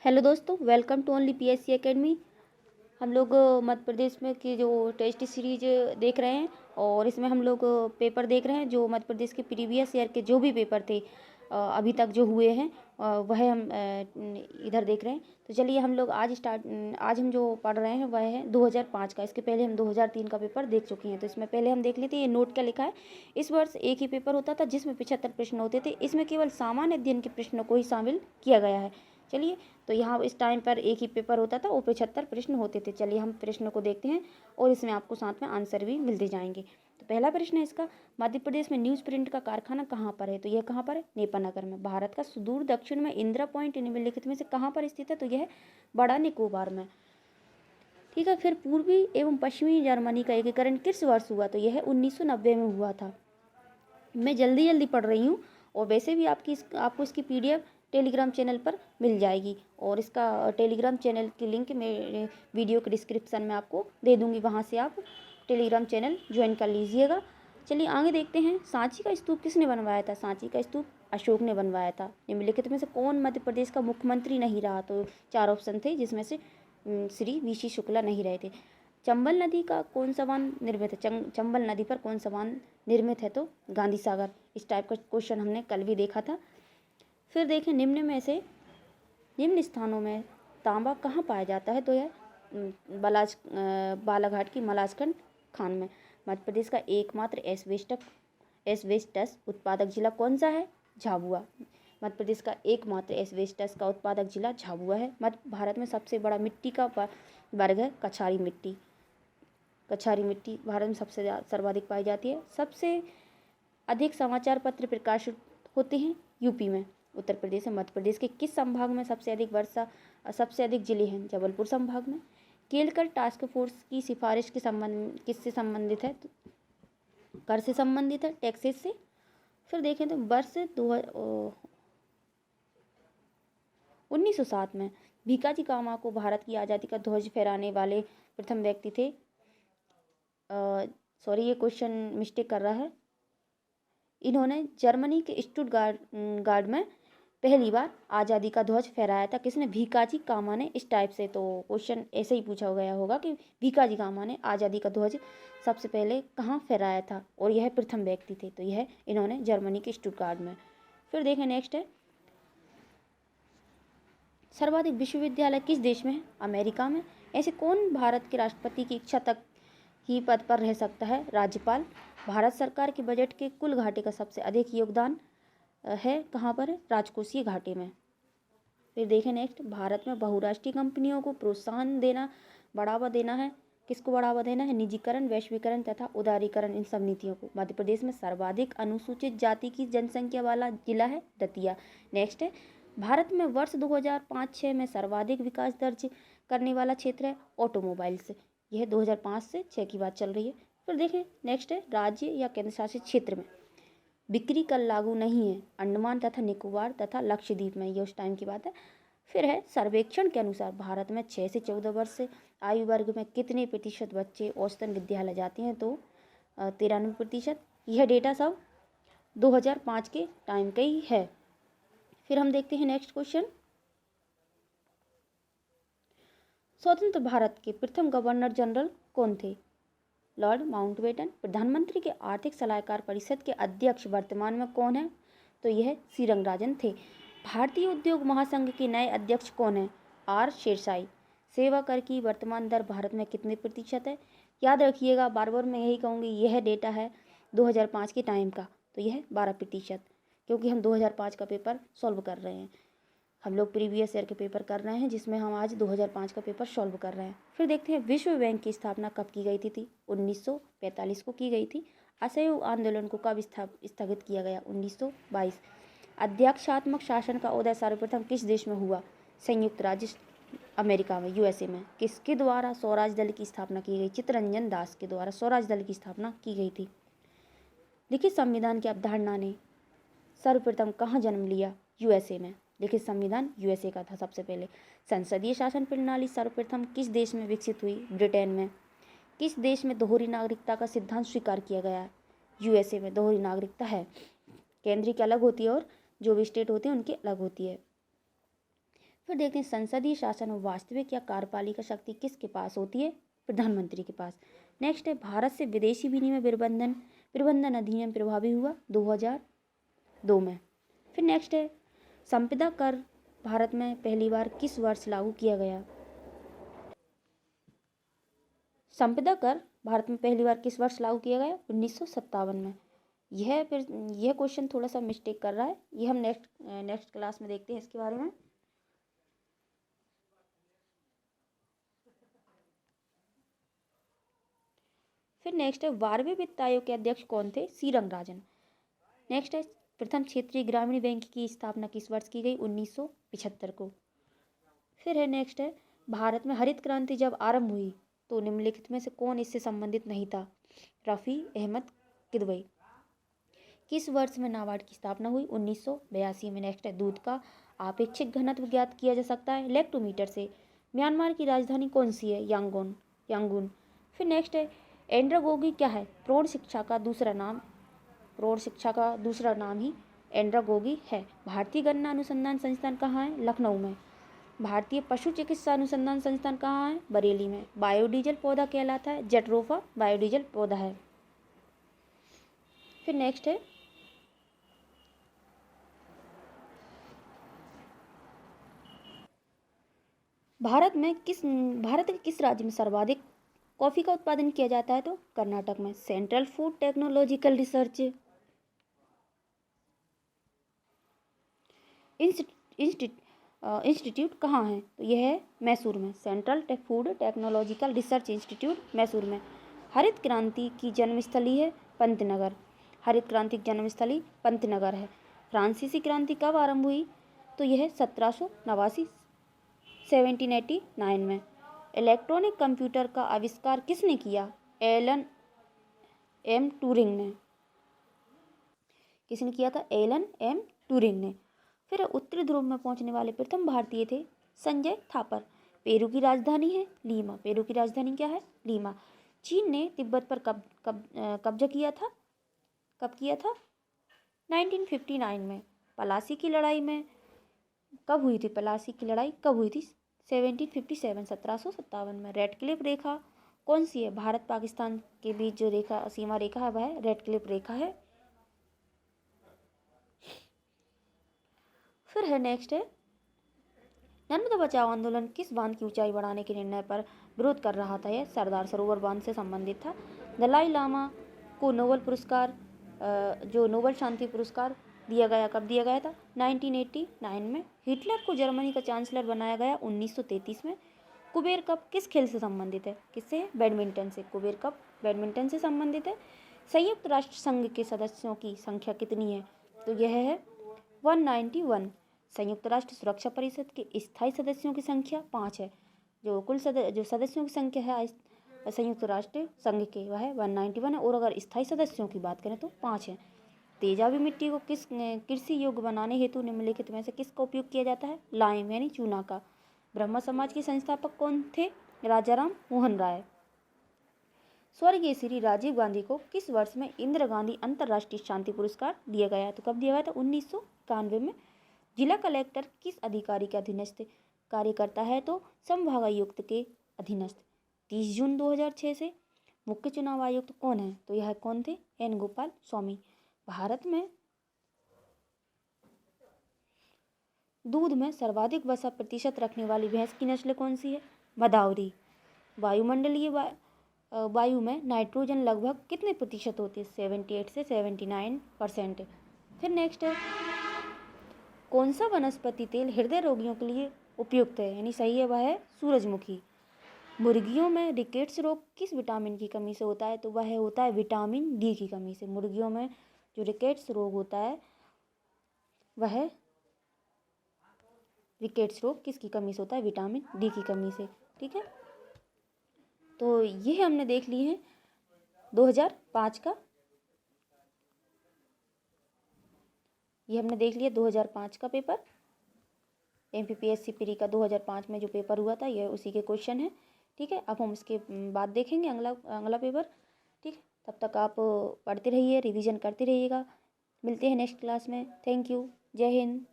Hello दोस्तों, welcome to only PSC academy. हम लोग मध्य प्रदेश में की जो टेस्ट सीरीज देख रहे हैं और इसमें हम लोग पेपर देख रहे हैं जो मध्य प्रदेश के प्रीवियस ईयर के जो भी पेपर थे अभी तक जो हुए हैं वह हम इधर देख रहे हैं। तो चलिए हम लोग आज हम जो पढ़ रहे हैं वह है 2005 का। इसके पहले हम 2003 का पेपर देख चुके हैं। तो इसमें पहले हम देख लेते हैं ये नोट क्या लिखा है। इस वर्ष एक ही पेपर होता था जिसमें 75 प्रश्न होते थे। इसमें केवल सामान्य अध्ययन के प्रश्नों को ही शामिल किया गया है। चलिए, तो यहाँ इस टाइम पर एक ही पेपर होता था, वो 75 प्रश्न होते थे। चलिए हम प्रश्न को देखते हैं और इसमें आपको साथ में आंसर भी मिलते जाएंगे। तो पहला प्रश्न है इसका, मध्य प्रदेश में न्यूज़ प्रिंट का कारखाना कहाँ पर है? तो यह कहाँ पर है? नेपानगर में। भारत का सुदूर दक्षिण में इंदिरा पॉइंट निम्नलिखित में से कहाँ पर स्थित है? तो यह बड़ा निकोबार में। ठीक है, फिर पूर्वी एवं पश्चिमी जर्मनी का एकीकरण किस वर्ष हुआ? तो यह 1990 में हुआ था। मैं जल्दी पढ़ रही हूँ और वैसे भी आपको इसकी PDF टेलीग्राम चैनल पर मिल जाएगी और इसका टेलीग्राम चैनल की लिंक मेरे वीडियो के डिस्क्रिप्शन में आपको दे दूँगी, वहाँ से आप टेलीग्राम चैनल ज्वाइन कर लीजिएगा। चलिए आगे देखते हैं, सांची का स्तूप किसने बनवाया था? सांची का स्तूप अशोक ने बनवाया था। निम्नलिखित में से कौन मध्य प्रदेश का मुख्यमंत्री नहीं रहा? तो 4 ऑप्शन थे जिसमें से श्री VC शुक्ला नहीं रहे थे। चंबल नदी का कौन सा बांध निर्मित है? चंबल नदी पर कौन सा बांध निर्मित है? तो गांधी सागर। इस टाइप का क्वेश्चन हमने कल भी देखा था। फिर देखें, निम्न स्थानों में तांबा कहाँ पाया जाता है? तो यह बालाघाट की मलाजखंड खान में। मध्य प्रदेश का एकमात्र एस्बेस्टस उत्पादक जिला कौन सा है? झाबुआ। मध्य प्रदेश का एकमात्र एस्बेस्टस का उत्पादक जिला झाबुआ है। भारत में सबसे बड़ा मिट्टी का वर्ग है कछारी मिट्टी। कछारी मिट्टी भारत में सबसे सर्वाधिक पाई जाती है। सबसे अधिक समाचार पत्र प्रकाशित होते हैं यूपी में। उत्तर प्रदेश में। मध्य प्रदेश के किस संभाग में सबसे अधिक जिले हैं? जबलपुर संभाग में। केलकर टास्क फोर्स की सिफारिश किससे संबंधित है? तो कर से संबंधित है, टैक्सेस से। फिर देखें तो वर्ष 1907 में भीकाजी कामा को भारत की आज़ादी का ध्वज फहराने वाले प्रथम व्यक्ति थे। सॉरी, ये क्वेश्चन मिस्टेक कर रहा है। इन्होंने जर्मनी के स्टुटगार्ट में पहली बार आज़ादी का ध्वज फहराया था। किसने? भीकाजी कामा ने। इस टाइप से तो क्वेश्चन ऐसे ही पूछा गया होगा कि भीकाजी कामा ने आज़ादी का ध्वज सबसे पहले कहाँ फहराया था और यह प्रथम व्यक्ति थे। तो यह इन्होंने जर्मनी के स्टुटगार्ट में। फिर देखें नेक्स्ट है, सर्वाधिक विश्वविद्यालय किस देश में है? अमेरिका में। ऐसे कौन भारत के राष्ट्रपति की इच्छा तक ही पद पर रह सकता है? राज्यपाल। भारत सरकार के बजट के कुल घाटे का सबसे अधिक योगदान है कहाँ पर है? राजकोषीय घाटे में। फिर देखें नेक्स्ट, भारत में बहुराष्ट्रीय कंपनियों को प्रोत्साहन देना, बढ़ावा देना है। किसको बढ़ावा देना है? निजीकरण, वैश्वीकरण तथा उदारीकरण, इन सब नीतियों को। मध्य प्रदेश में सर्वाधिक अनुसूचित जाति की जनसंख्या वाला जिला है दतिया। नेक्स्ट है, भारत में वर्ष 2005-06 में सर्वाधिक विकास दर्ज करने वाला क्षेत्र है ऑटोमोबाइल्स। यह 2005 से 6 की बात चल रही है। फिर देखें नेक्स्ट है, राज्य या केंद्र शासित क्षेत्र में बिक्री कर लागू नहीं है अंडमान तथा निकोबार तथा लक्षद्वीप में। ये उस टाइम की बात है। फिर है, सर्वेक्षण के अनुसार भारत में 6 से 14 वर्ष आयु वर्ग में कितने प्रतिशत बच्चे औसतन विद्यालय जाते हैं? तो 93%। यह डेटा सब 2005 के टाइम का ही है। फिर हम देखते हैं नेक्स्ट क्वेश्चन, स्वतंत्र भारत के प्रथम गवर्नर जनरल कौन थे? Lord Mountbatten. प्रधानमंत्री के आर्थिक सलाहकार परिषद के अध्यक्ष वर्तमान में कौन है? तो यह सी रंगराजन थे। भारतीय उद्योग महासंघ के नए अध्यक्ष कौन है? R शेरशाही। सेवा कर की वर्तमान दर भारत में कितने प्रतिशत है? याद रखिएगा, बार बार मैं यही कहूँगी, यह डेटा है 2005 के टाइम का। तो यह 12%, क्योंकि हम 2005 का पेपर सॉल्व कर रहे हैं। हम लोग प्रीवियस ईयर के पेपर कर रहे हैं जिसमें हम आज 2005 का पेपर सॉल्व कर रहे हैं। फिर देखते हैं, विश्व बैंक की स्थापना कब की गई थी? 1945 को की गई थी। असहयोग आंदोलन को कब स्थगित किया गया? 1922। अध्यक्षात्मक शासन का उदय सर्वप्रथम किस देश में हुआ? संयुक्त राज्य अमेरिका में, USA में। किसके द्वारा स्वराज दल की स्थापना की गई? चित्तरंजन दास के द्वारा स्वराज दल की स्थापना की गई थी। लिखित संविधान की अवधारणा ने सर्वप्रथम कहाँ जन्म लिया? USA में। लिखित संविधान USA का था सबसे पहले। संसदीय शासन प्रणाली सर्वप्रथम किस देश में विकसित हुई? ब्रिटेन में। किस देश में दोहरी नागरिकता का सिद्धांत स्वीकार किया गया है? USA में दोहरी नागरिकता है। केंद्र की अलग होती है और जो भी स्टेट होते हैं उनकी अलग होती है। फिर देखते हैं संसदीय शासन और वास्तविक या कार्यपालिका शक्ति किसके पास होती है? प्रधानमंत्री के पास। नेक्स्ट है भारत से विदेशी विनिमय प्रबंधन अधिनियम प्रभावी हुआ 2002 में। फिर नेक्स्ट है संपदा कर भारत में पहली बार किस वर्ष लागू किया गया? संपदा कर भारत में पहली बार किस वर्ष लागू किया गया? 1957 में। यह क्वेश्चन थोड़ा सा मिस्टेक कर रहा है, ये हम नेक्स्ट क्लास में देखते हैं इसके बारे में। फिर नेक्स्ट है 12वें वित्त आयोग के अध्यक्ष कौन थे? सी रंगराजन। नेक्स्ट है प्रथम क्षेत्रीय ग्रामीण बैंक की स्थापना किस वर्ष की गई? 1975 को। फिर है नेक्स्ट है भारत में हरित क्रांति जब आरंभ हुई तो निम्नलिखित में से कौन इससे संबंधित नहीं था? रफ़ी अहमद किदवई। किस वर्ष में नाबार्ड की स्थापना हुई? 1982 में। नेक्स्ट है दूध का आपेक्षिक घनत्व ज्ञात किया जा सकता है लेक्टोमीटर से। म्यांमार की राजधानी कौन सी है? यांगून। फिर नेक्स्ट है एंड्रागोगी क्या है? प्रौढ़ शिक्षा का दूसरा नाम ही एंड्रागोगी है। भारतीय गन्ना अनुसंधान संस्थान कहाँ है? लखनऊ में। भारतीय पशु चिकित्सा अनुसंधान संस्थान कहाँ है? बरेली में। बायोडीजल पौधा कहलाता है? जट्रोफा बायोडीजल पौधा है। फिर नेक्स्ट है भारत के किस राज्य में सर्वाधिक कॉफ़ी का उत्पादन किया जाता है? तो कर्नाटक में। Central food technological research institute कहाँ है? तो यह है मैसूर में। Central food technological research institute Mysore में। हरित क्रांति की जन्मस्थली है पंतनगर। है। फ्रांसीसी क्रांति कब आरंभ हुई? तो यह 1789 1789 में। इलेक्ट्रॉनिक कंप्यूटर का आविष्कार किसने किया? एलन एम ट्यूरिंग ने। किसने किया था? एलन एम ट्यूरिंग ने। फिर उत्तरी ध्रुव में पहुंचने वाले प्रथम भारतीय थे संजय थापर। पेरू की राजधानी है लीमा। पेरू की राजधानी क्या है? लीमा। चीन ने तिब्बत पर कब्जा किया था? कब किया था? 1959 में। पलासी की लड़ाई में कब हुई थी? पलासी की लड़ाई कब हुई थी? 1757 में। रेड क्लिफ रेखा कौन सी है? भारत पाकिस्तान के बीच जो सीमा रेखा है वह रेड क्लिफ रेखा है। फिर है नेक्स्ट है नर्मदा बचाओ आंदोलन किस बांध की ऊंचाई बढ़ाने के निर्णय पर विरोध कर रहा था? यह सरदार सरोवर बांध से संबंधित था। दलाई लामा को नोबेल शांति पुरस्कार दिया गया। कब दिया गया था? 1989 में। हिटलर को जर्मनी का चांसलर बनाया गया 1933 में। कुबेर कप किस खेल से संबंधित है? किससे? बैडमिंटन से। कुबेर कप बैडमिंटन से संबंधित है। संयुक्त राष्ट्र संघ के सदस्यों की संख्या कितनी है? तो यह है 191। संयुक्त राष्ट्र सुरक्षा परिषद के स्थायी सदस्यों की संख्या 5 है। जो कुल जो सदस्यों की संख्या है संयुक्त राष्ट्र संघ के वह 191 है, और अगर स्थायी सदस्यों की बात करें तो 5 है। तेजाबी मिट्टी को कृषि योग्य बनाने हेतु निम्नलिखित में से किसका उपयोग किया जाता है? लाइम यानी चूना का। ब्रह्म समाज के संस्थापक कौन थे? राजाराम मोहन राय। स्वर्गीय श्री राजीव गांधी को किस वर्ष में इंदिरा गांधी अंतर्राष्ट्रीय शांति पुरस्कार दिया गया? तो कब दिया गया था? 1991 में। जिला कलेक्टर किस अधिकारी के अधीनस्थ कार्य करता है? तो संभागायुक्त के अधीनस्थ। 30 जून 2006 से मुख्य चुनाव आयुक्त कौन है? तो यह कौन थे? एन गोपाल स्वामी। भारत में दूध में सर्वाधिक वसा प्रतिशत रखने वाली भैंस की नस्ल कौन सी है? भदावरी। वायुमंडलीय वायु में नाइट्रोजन लगभग कितने प्रतिशत होती है? 78 से 79%। फिर नेक्स्ट है कौन सा वनस्पति तेल हृदय रोगियों के लिए उपयुक्त है यानी सही है? वह है सूरजमुखी। मुर्गियों में रिकेट्स रोग किस विटामिन की कमी से होता है? तो वह होता है विटामिन डी की कमी से। मुर्गियों में जो रिकेट्स रोग होता है वह रिकेट्स रोग किसकी कमी से होता है? विटामिन डी की कमी से। ठीक है, तो ये हमने देख ली है 2005 का। ये हमने देख लिया 2005 का पेपर। MPPSC प्री का 2005 में जो पेपर हुआ था ये उसी के क्वेश्चन है। ठीक है, अब हम इसके बाद देखेंगे अगला पेपर। ठीक है, तब तक आप पढ़ते रहिए, रिवीजन करते रहिएगा। मिलते हैं नेक्स्ट क्लास में। Thank you. जय हिंद।